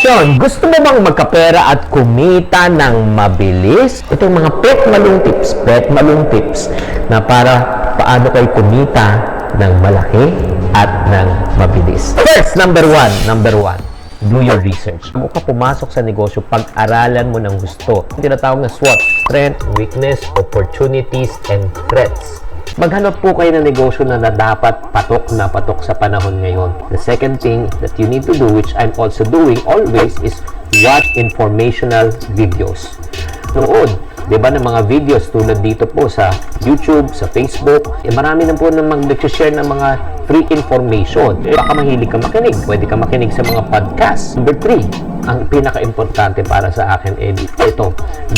Question, gusto mo bang magkapera at kumita ng mabilis? Itong mga pet malung tips na para paano kayo kumita ng malaki at ng mabilis. First, number one, do your research. Kung ka pumasok sa negosyo, pag-aralan mo ng gusto. Yung tinatawag na SWOT, strength, weakness, opportunities, and threats. Maghanap po kayo ng negosyo na dapat patok na patok sa panahon ngayon. The second thing that you need to do, which I'm also doing always, is watch informational videos. Noon, di ba, ng mga videos tulad dito po sa YouTube, sa Facebook, marami na po namang nag-share ng mga free information. Baka mahilig ka makinig. Pwede ka makinig sa mga podcast. Number 3, ang pinaka-importante para sa akin, ito,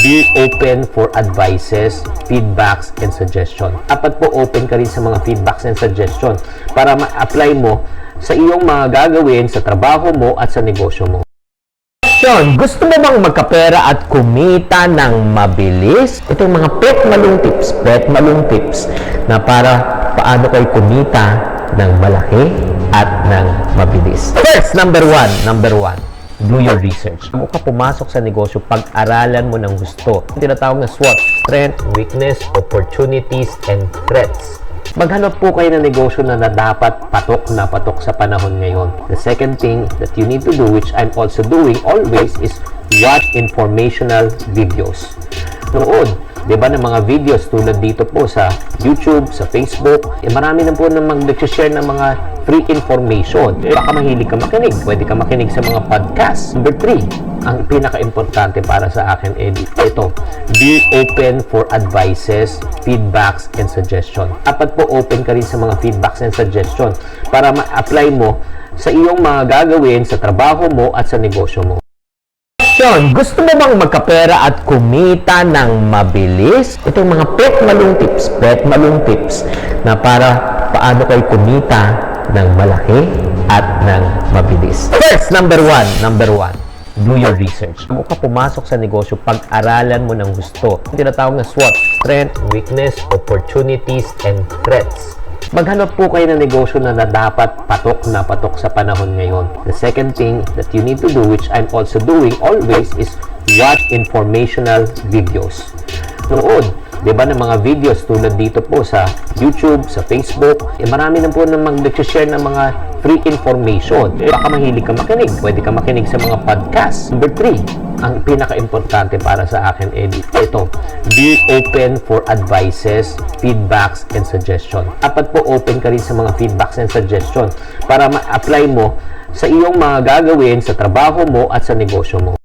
be open for advices, feedbacks, and suggestion. Dapat po open ka rin sa mga feedbacks and suggestion para ma-apply mo sa iyong mga gagawin sa trabaho mo at sa negosyo mo. Gusto mo bang magkapera at kumita ng mabilis? Itong mga pet malung tips na para paano kayo kumita ng malaki at ng mabilis. First, number one, do your research. Kung ka pumasok sa negosyo, pag-aralan mo ng gusto. Yung tinatawag na SWOT, strength, weakness, opportunities, and threats. Maghanap po kayo ng negosyo na dapat patok na patok sa panahon ngayon. The second thing that you need to do, which I'm also doing always, is watch informational videos. Noon, di ba, ng mga videos tulad dito po sa YouTube, sa Facebook, marami na po namang nag-share ng mga free information. Baka mahilig ka makinig. Pwede ka makinig sa mga podcast. Number 3, ang pinaka-importante para sa akin, ito, be open for advices, feedbacks, and suggestion. Dapat po open ka rin sa mga feedbacks and suggestion para ma-apply mo sa iyong mga gagawin sa trabaho mo at sa negosyo mo. Gusto mo bang magkapera at kumita ng mabilis? Itong mga pet malung tips na para paano kayo kumita ng malaki at ng mabilis. First, number one, do your research. Kung ka pumasok sa negosyo, pag-aralan mo ng gusto. Yung tinatawag na SWOT, strength, weakness, opportunities, and threats. Maghanap po kayo ng negosyo na dapat patok na patok sa panahon ngayon. The second thing that you need to do, which I'm also doing always, is watch informational videos. Noon, di ba, ng mga videos tulad dito po sa YouTube, sa Facebook, marami na po namang nag-share ng mga free information. Baka mahilig ka makinig. Pwede ka makinig sa mga podcast. Number 3, ang pinaka-importante para sa akin, ito, be open for advices, feedbacks, and suggestion. Dapat po open ka rin sa mga feedbacks and suggestion para ma-apply mo sa iyong mga gagawin sa trabaho mo at sa negosyo mo.